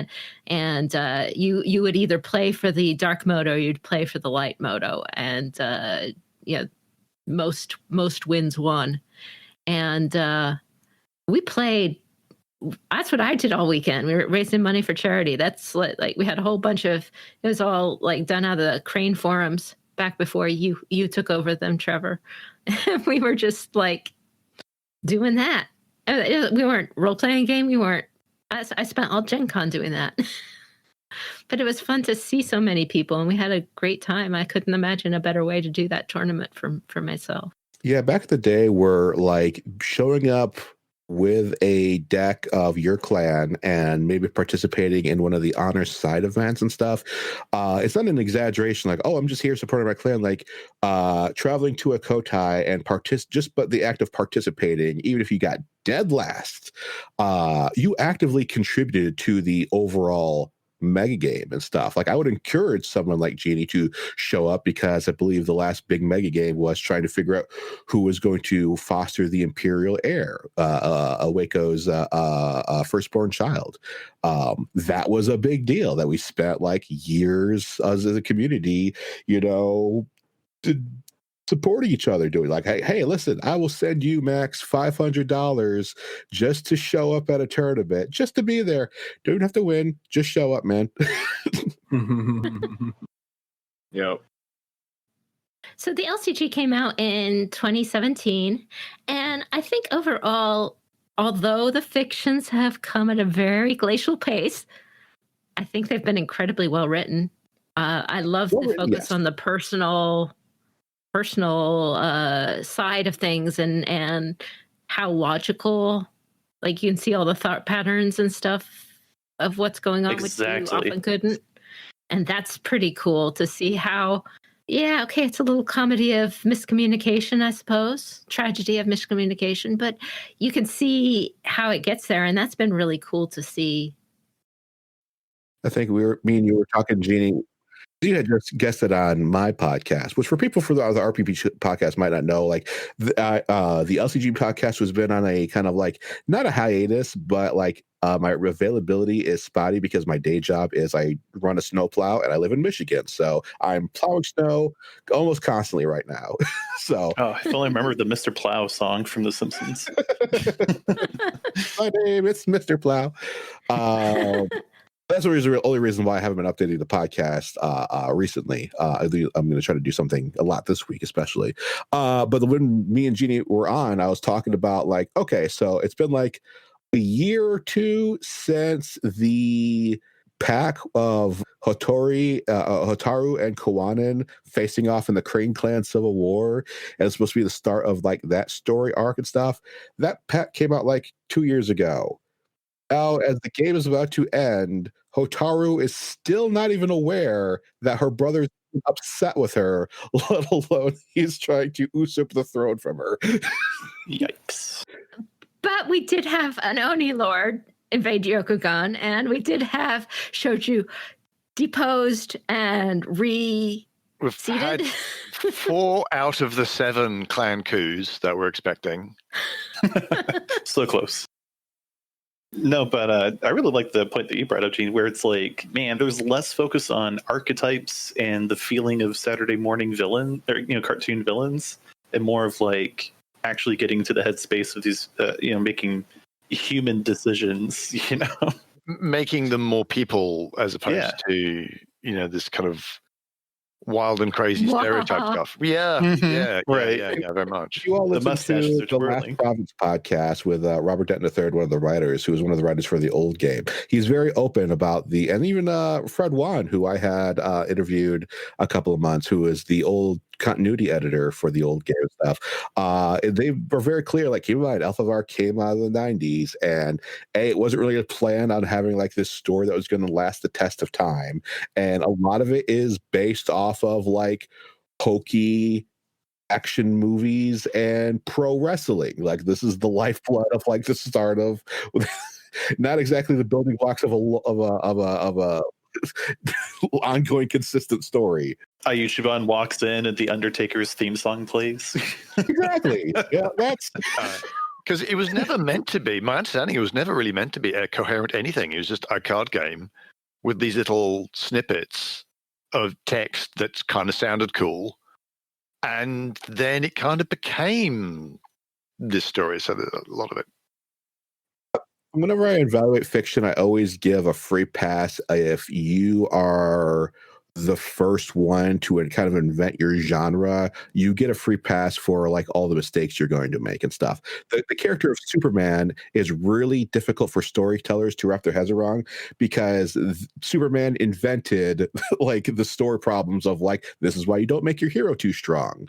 And you would either play for the dark moto or you'd play for the light moto, and most wins won. And we played. That's what I did all weekend. We were raising money for charity. That's like we had a whole bunch of. It was all like done out of the Crane forums back before you took over them, Trevor. We were just like doing that. We weren't role playing game. We weren't I spent all Gen Con doing that. But it was fun to see so many people, and we had a great time. I couldn't imagine a better way to do that tournament for myself. Yeah, back in the day, we're like showing up with a deck of your clan and maybe participating in one of the honor side events and stuff. It's not an exaggeration, like, oh, I'm just here supporting my clan, like traveling to a Kotai and but the act of participating, even if you got dead last, you actively contributed to the overall mega game and stuff. Like, I would encourage someone like Jeannie to show up, because I believe the last big mega game was trying to figure out who was going to foster the imperial heir, Waco's firstborn child. That was a big deal that we spent like years as a community, supporting each other, doing like, hey, listen, I will send you max $500 just to show up at a tournament, just to be there. Don't have to win, just show up, man. Yep. So the LCG came out in 2017, and I think overall, although the fictions have come at a very glacial pace, I think they've been incredibly well written. I love the focus on the personal side of things, and how logical, like, you can see all the thought patterns and stuff of what's going on, which you often couldn't. And that's pretty cool to see how, it's a little comedy of miscommunication, I suppose, tragedy of miscommunication, but you can see how it gets there, and that's been really cool to see. I think me and you were talking, Jeannie. You had just guested on my podcast, which for people for the RPP podcast might not know, like the LCG podcast has been on a kind of like, not a hiatus, but like my availability is spotty because my day job is I run a snowplow and I live in Michigan. So I'm plowing snow almost constantly right now. So if I only remembered the Mr. Plow song from The Simpsons. My name is Mr. Plow. That's the only reason why I haven't been updating the podcast recently. I'm going to try to do something a lot this week, especially. But when me and Jeannie were on, I was talking about like, okay, so it's been like a year or two since the pack of Hotaru and Kawanin facing off in the Crane Clan Civil War, and it's supposed to be the start of like that story arc and stuff. That pack came out like 2 years ago. Now, as the game is about to end, Hotaru is still not even aware that her brother's upset with her, let alone he's trying to usurp the throne from her. Yikes. But we did have an Oni Lord invade Ryokugan, and we did have Shoju deposed and We've had 4 out of the 7 clan coups that we're expecting. So close. No, but I really like the point that you brought up, Gene, where it's like, man, there's less focus on archetypes and the feeling of Saturday morning villain, or cartoon villains, and more of like actually getting to the headspace of these, making human decisions, making them more people as opposed to this kind of wild and crazy stereotype stuff. Yeah, right. Yeah, very much. You all listen to the Last Province podcast with Robert Denton III, one of the writers, who was one of the writers for the old game. He's very open about and even Fred Wan, who I had interviewed a couple of months, who is the old continuity editor for the old game stuff. They were very clear, like, keep in mind, Alphavar came out of the 90s, and it wasn't really a plan on having like this story that was going to last the test of time. And a lot of it is based off of like hokey action movies and pro wrestling. Like, this is the lifeblood of like the start of not exactly the building blocks of a ongoing consistent story. Ayushiban walks in and the Undertaker's theme song plays. Exactly. Yeah, that's because it was never meant to be. My understanding, it was never really meant to be a coherent anything. It was just a card game with these little snippets of text that kind of sounded cool, and then it kind of became this story. So there's a lot of it. Whenever I evaluate fiction, I always give a free pass if you are the first one to kind of invent your genre, you get a free pass for like all the mistakes you're going to make and stuff. The character of Superman is really difficult for storytellers to wrap their heads around because Superman invented like the story problems of like, this is why you don't make your hero too strong.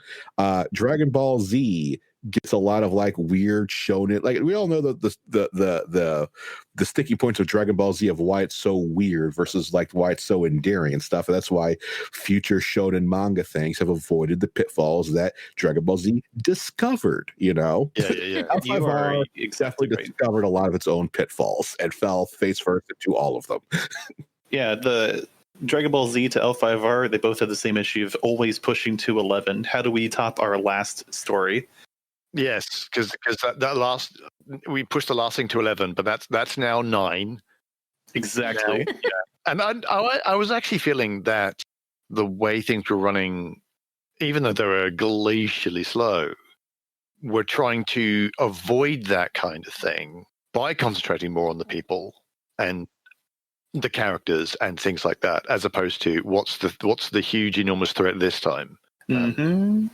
Dragon Ball Z gets a lot of like weird shonen, like we all know the sticking points of Dragon Ball Z of why it's so weird versus like why it's so endearing and stuff. And that's why future shonen manga things have avoided the pitfalls that Dragon Ball Z discovered. You know, L5R exactly discovered a lot of its own pitfalls and fell face first into all of them. Yeah, the Dragon Ball Z to L5R, they both have the same issue of always pushing to 11. How do we top our last story? Yes, because that last, we pushed the last thing to 11, but that's now 9. Exactly. Now, yeah. And I was actually feeling that the way things were running, even though they were glacially slow, we're trying to avoid that kind of thing by concentrating more on the people and the characters and things like that, as opposed to what's the huge enormous threat this time. Mm-hmm.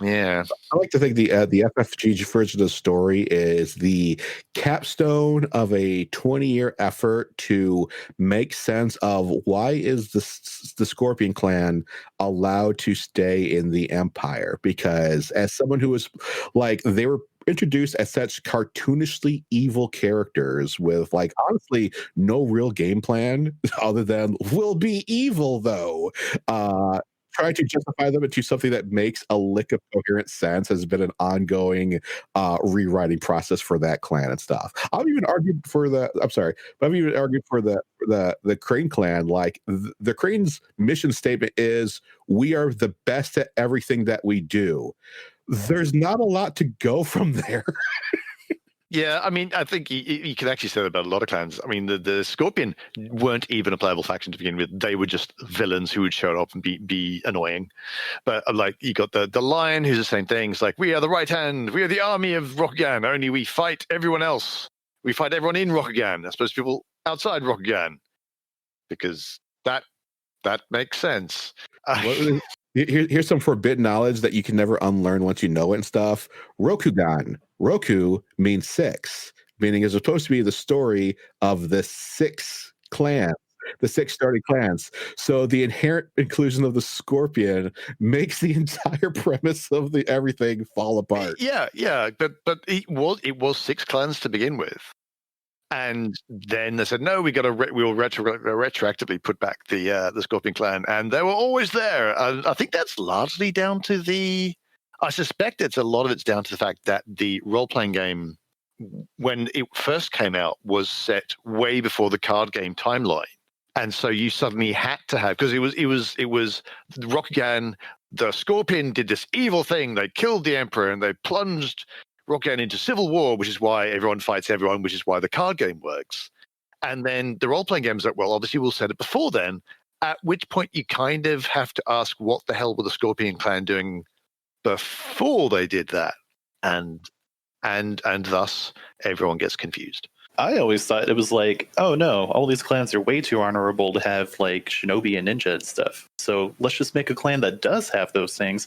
Yeah, I like to think the FFG version of the story is the capstone of a 20-year effort to make sense of why is the Scorpion Clan allowed to stay in the Empire. Because as someone who was like, they were introduced as such cartoonishly evil characters with like honestly no real game plan other than we'll be evil though. Trying to justify them into something that makes a lick of coherent sense has been an ongoing rewriting process for that clan and stuff. I've even argued for the Crane clan. Like the Crane's mission statement is, we are the best at everything that we do. There's not a lot to go from there. Yeah, I mean, I think you can actually say that about a lot of clans. I mean, the Scorpion weren't even a playable faction to begin with. They were just villains who would show up and be annoying. But like, you got the Lion, who's the same thing. It's like, we are the right hand. We are the army of Rokugan. Only we fight everyone else. We fight everyone in Rokugan, as opposed to people outside Rokugan, because that makes sense. Here's some forbidden knowledge that you can never unlearn once you know it and stuff. Rokugan. Roku means 6, meaning it's supposed to be the story of the 6 clans, the 6 starting clans. So the inherent inclusion of the Scorpion makes the entire premise of everything fall apart. Yeah, but it was 6 clans to begin with. And then they said, no, we will retroactively put back the Scorpion Clan, and they were always there. I think that's largely down to I suspect a lot of it's down to the fact that the role-playing game, when it first came out, was set way before the card game timeline, and so you suddenly had to have, because it was Rokugan. The Scorpion did this evil thing. They killed the Emperor and they plunged Rokugan into civil war, which is why everyone fights everyone, which is why the card game works. And then the role-playing games that, well, obviously we'll set it before then, at which point you kind of have to ask, what the hell were the Scorpion Clan doing before they did that? And thus everyone gets confused. I always thought it was like, oh no, all these clans are way too honorable to have like shinobi and ninja and stuff. So let's just make a clan that does have those things,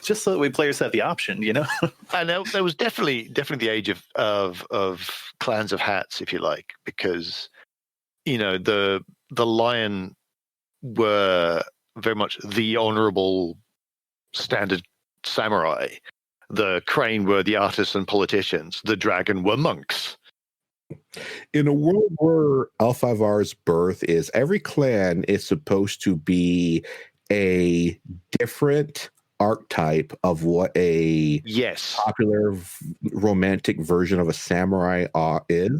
just so that we players have the option, you know. And there was definitely the age of clans of hats, if you like, because you know the Lion were very much the honorable standard samurai. The Crane were the artists and politicians. The Dragon were monks. In a world where L5R's birth is, every clan is supposed to be a different archetype of what a popular romantic version of a samurai is.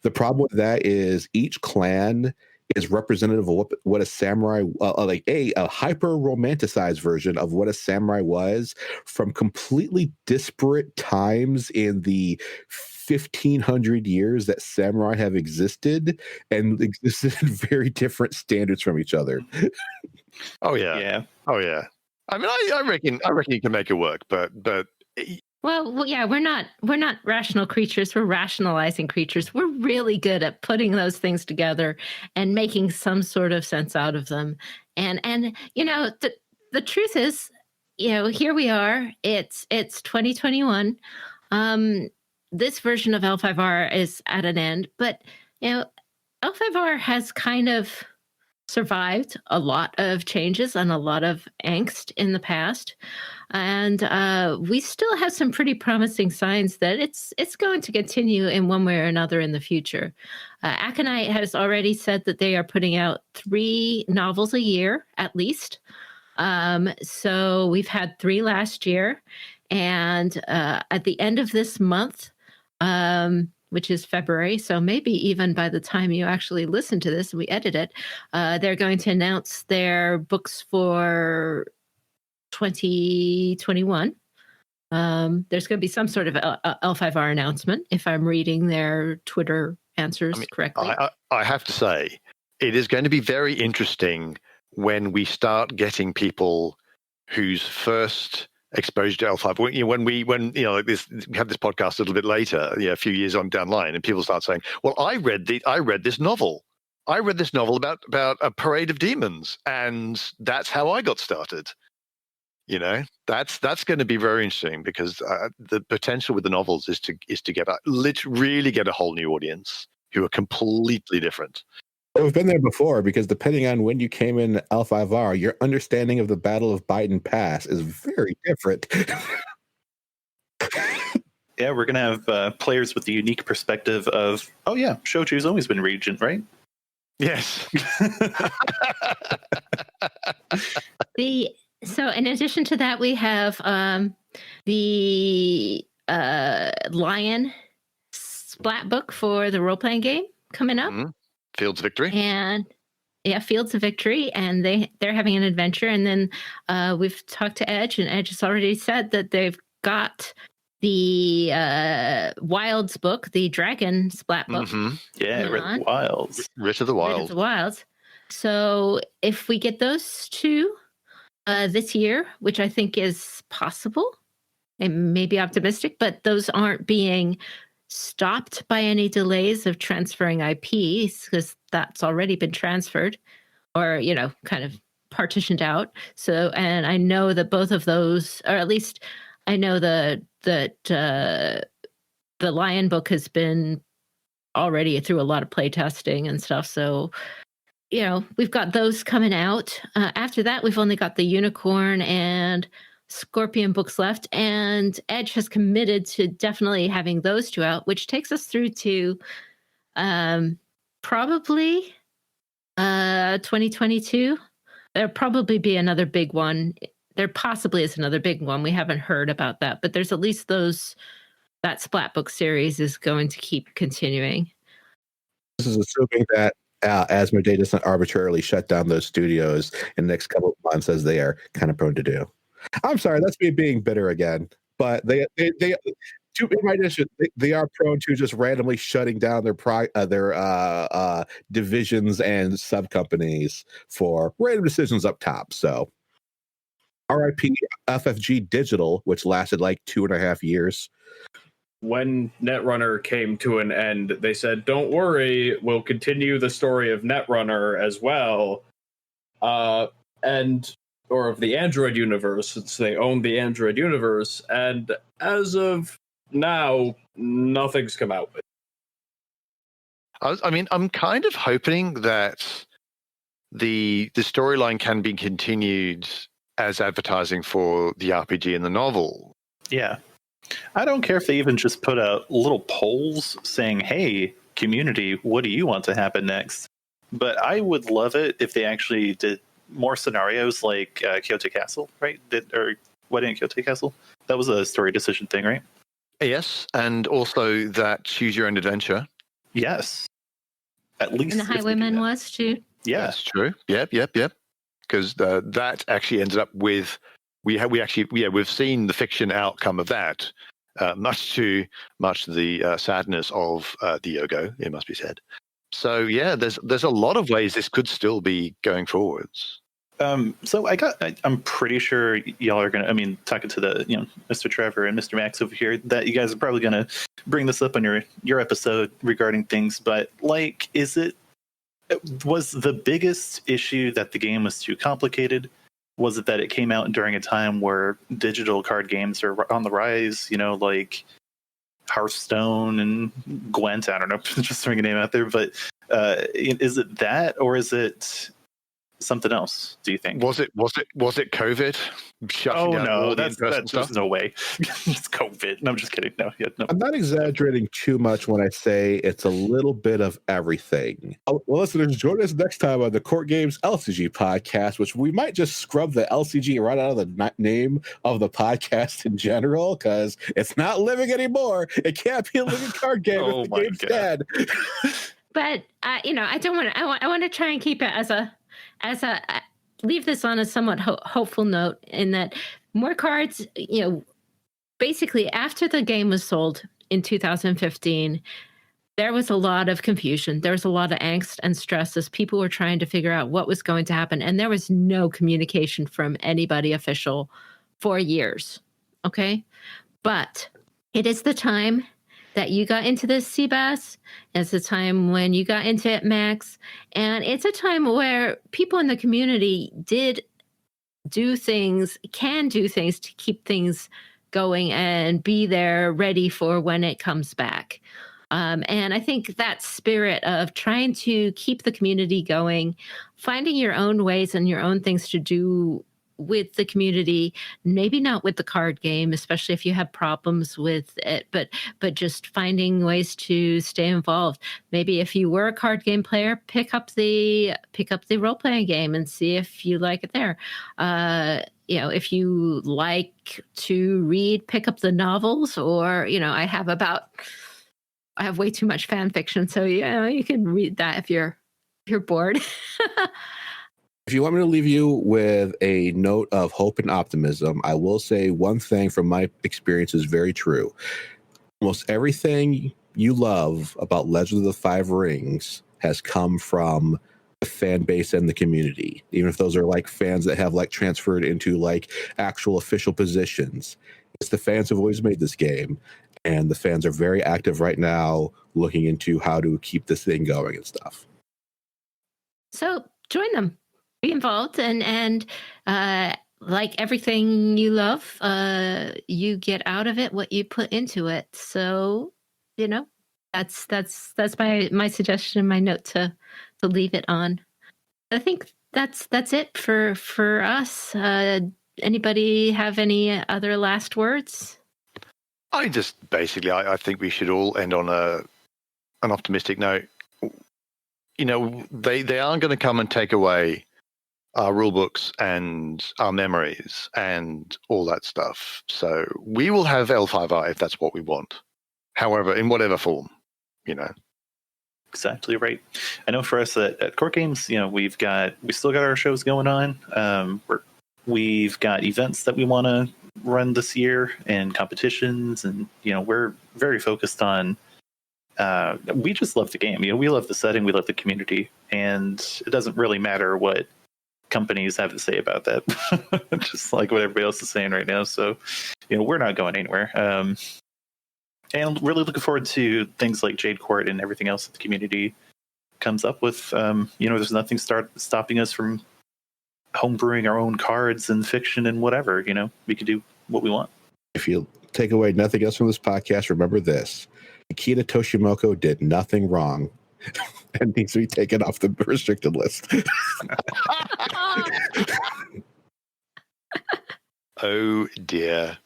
The problem with that is each clan is representative of what a samurai, like a hyper romanticized version of what a samurai was from completely disparate times in the 1,500 years that samurai have existed, and existed in very different standards from each other. Oh yeah. I mean, I reckon you can make it work, but Well, yeah, we're not rational creatures. We're rationalizing creatures. We're really good at putting those things together and making some sort of sense out of them. And the truth is, here we are. It's 2021. This version of L5R is at an end, but L5R has kind of survived a lot of changes and a lot of angst in the past. And we still have some pretty promising signs that it's going to continue in one way or another in the future. Aconite has already said that they are putting out 3 novels a year at least. So we've had 3 last year. And at the end of this month, which is February, so maybe even by the time you actually listen to this and we edit it, they're going to announce their books for 2021. There's going to be some sort of L5R announcement if I'm reading their Twitter answers correctly. I have to say, it is going to be very interesting when we start getting people whose first exposure to L5. When we have this podcast a little bit later, a few years on down the line, and people start saying, "Well, I read this novel. I read this novel about a parade of demons, and that's how I got started." That's going to be very interesting because the potential with the novels is to get really get a whole new audience who are completely different. We've been there before because depending on when you came in L5R, your understanding of the Battle of Biden Pass is very different. Yeah, we're going to have players with the unique perspective of, oh yeah, Shochu's always been regent, right? Yes. So in addition to that, we have the Lion splat book for the role-playing game coming up. Mm-hmm. Fields of Victory. And Fields of Victory, and they're having an adventure. And then we've talked to Edge, and Edge has already said that they've got the Wilds book, the Dragon splat book. Mm-hmm. Yeah, Writ of the Wilds. Writ of the Wilds. So if we get those 2 this year, which I think is possible, and maybe optimistic, but those aren't being stopped by any delays of transferring IPs because that's already been transferred or, kind of partitioned out. So, and I know that both of those, or at least I know that the Lion book has been already through a lot of play testing and stuff. So, we've got those coming out. After that, we've only got the Unicorn and Scorpion books left, and Edge has committed to definitely having those 2 out, which takes us through to probably 2022. There'll probably be another big one. There possibly is another big one. We haven't heard about that, but there's at least that splat book series is going to keep continuing. This is assuming that Asmodee doesn't arbitrarily shut down those studios in the next couple of months, as they are kind of prone to do. I'm sorry, that's me being bitter again. But they are prone to just randomly shutting down their divisions and sub companies for random decisions up top. So, RIP FFG Digital, which lasted like 2.5 years. When Netrunner came to an end, they said, "Don't worry, we'll continue the story of Netrunner as well." Or of the Android universe, since they own the Android universe, and as of now, nothing's come out with it. I'm kind of hoping that the storyline can be continued as advertising for the RPG and the novel. Yeah. I don't care if they even just put out little polls saying, hey, community, what do you want to happen next? But I would love it if they actually did more scenarios like Kyoto Castle, right? Or Wedding at Kyoto Castle? That was a story decision thing, right? Yes, and also that Choose Your Own Adventure. Yes. At least. And the Highwayman was too. Yeah. That's true. Yep. Because that actually ended up with we've seen the fiction outcome of that, much to the sadness of Diogo, it must be said. So yeah, there's a lot of ways this could still be going forwards. So I'm pretty sure y'all are gonna. I mean, talking to the Mr. Trevor and Mr. Max over here, that you guys are probably gonna bring this up on your episode regarding things. But like, was the biggest issue that the game was too complicated? Was it that it came out during a time where digital card games are on the rise? Like Hearthstone and Gwent. I don't know, just throwing a name out there. But is it that, or is it something else, do you think? Was it COVID? Oh no, that's there's no way. It's COVID. No, I'm just kidding. No. I'm not exaggerating too much when I say it's a little bit of everything. Well, listeners, join us next time on the Courtgames LCG podcast, which we might just scrub the LCG right out of the name of the podcast in general, because it's not living anymore. It can't be a living card game if the game's dead. But I don't want to. I want to try and keep it as a leave this on a somewhat hopeful note, in that more cards, basically after the game was sold in 2015, there was a lot of confusion. There was a lot of angst and stress as people were trying to figure out what was going to happen. And there was no communication from anybody official for years. Okay. But it is the time that you got into this, Seabass. It's a time when you got into it, Max. And it's a time where people in the community can do things to keep things going and be there ready for when it comes back. And I think that spirit of trying to keep the community going, finding your own ways and your own things to do with the community, maybe not with the card game, especially if you have problems with it, but just finding ways to stay involved. Maybe if you were a card game player, pick up the role-playing game and see if you like it there. If you like to read, pick up the novels, or I have way too much fan fiction, so you can read that if you're bored. If you want me to leave you with a note of hope and optimism, I will say one thing from my experience is very true. Almost everything you love about Legend of the Five Rings has come from the fan base and the community. Even if those are like fans that have like transferred into like actual official positions. It's the fans who have always made this game. And the fans are very active right now looking into how to keep this thing going and stuff. So join them. Be involved, and like everything you love, you get out of it what you put into it. So that's my suggestion, my note to leave it on. I think that's it for us. Anybody have any other last words? I think we should all end on an optimistic note. They aren't going to come and take away our rule books and our memories and all that stuff. So we will have L5R if that's what we want. However, in whatever form, Exactly right. I know for us at Courtgames, we still got our shows going on. We've got events that we want to run this year and competitions, and we're very focused on. We just love the game. We love the setting, we love the community, and it doesn't really matter what companies have to say about that. Just like what everybody else is saying right now. So, we're not going anywhere. And really looking forward to things like Jade Court and everything else that the community comes up with. There's nothing stopping us from homebrewing our own cards and fiction and whatever. We can do what we want. If you take away nothing else from this podcast, remember this: Nikita Toshimoko did nothing wrong and needs to be taken off the restricted list. Oh dear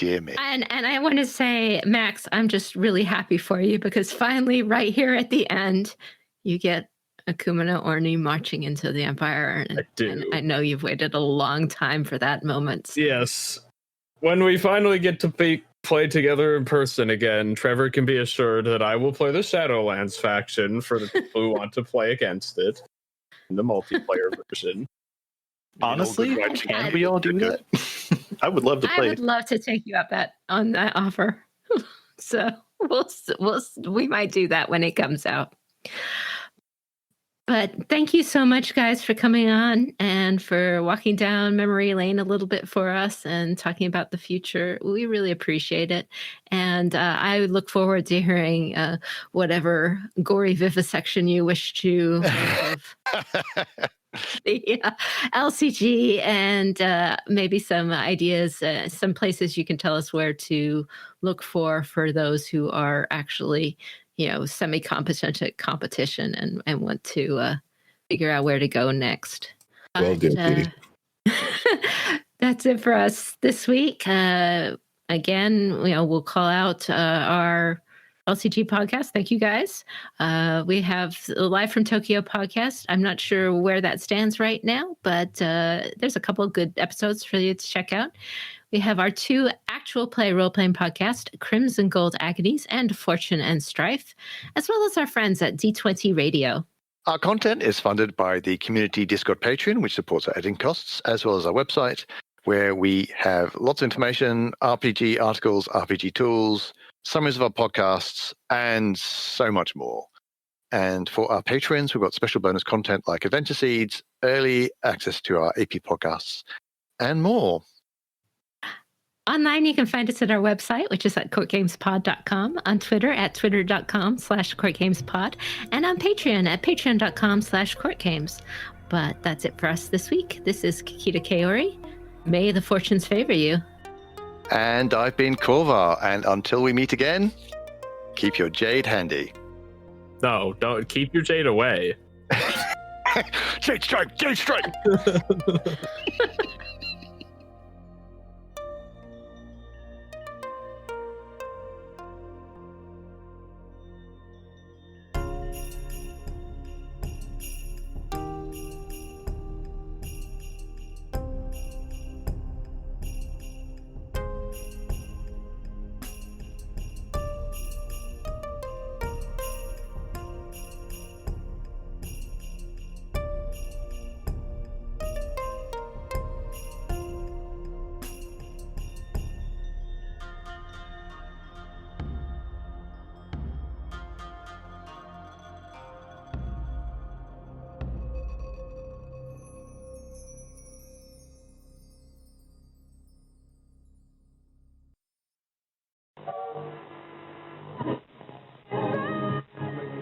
me. And I want to say, Max, I'm just really happy for you, because finally, right here at the end, you get Akumino Orni marching into the Empire. And, I do. And I know you've waited a long time for that moment. Yes. When we finally get to play together in person again, Trevor can be assured that I will play the Shadowlands faction for the people who want to play against it in the multiplayer version. Honestly, can we all do that? I would love to play. I would love to take you up on that offer. So we might do that when it comes out. But thank you so much, guys, for coming on and for walking down memory lane a little bit for us and talking about the future. We really appreciate it. And I look forward to hearing whatever gory vivisection you wish to of the LCG and maybe some ideas, some places you can tell us where to look for those who are actually semi-competent at competition and want to figure out where to go next. Well done, that's it for us this week. Again, we'll call out our LCG podcast. Thank you, guys. We have the Live from Tokyo podcast. I'm not sure where that stands right now, but there's a couple of good episodes for you to check out. We have our 2 actual play role-playing podcasts, Crimson Gold Agonies and Fortune and Strife, as well as our friends at D20 Radio. Our content is funded by the Community Discord Patreon, which supports our editing costs, as well as our website, where we have lots of information, RPG articles, RPG tools, summaries of our podcasts, and so much more. And for our patrons, we've got special bonus content like Adventure Seeds, early access to our AP podcasts, and more. Online, you can find us at our website, which is at courtgamespod.com, on Twitter at twitter.com/courtgamespod, and on Patreon at patreon.com/courtgames. But that's it for us this week. This is Kikita Kaori. May the fortunes favor you. And I've been Korvar, and until we meet again, keep your jade handy. No, don't keep your jade away. Jade strike! Jade strike!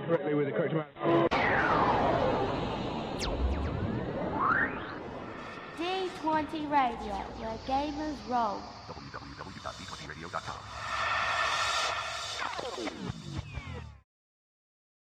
Correctly with the correct amount. D20 Radio, where gamers roll. www.d20radio.com.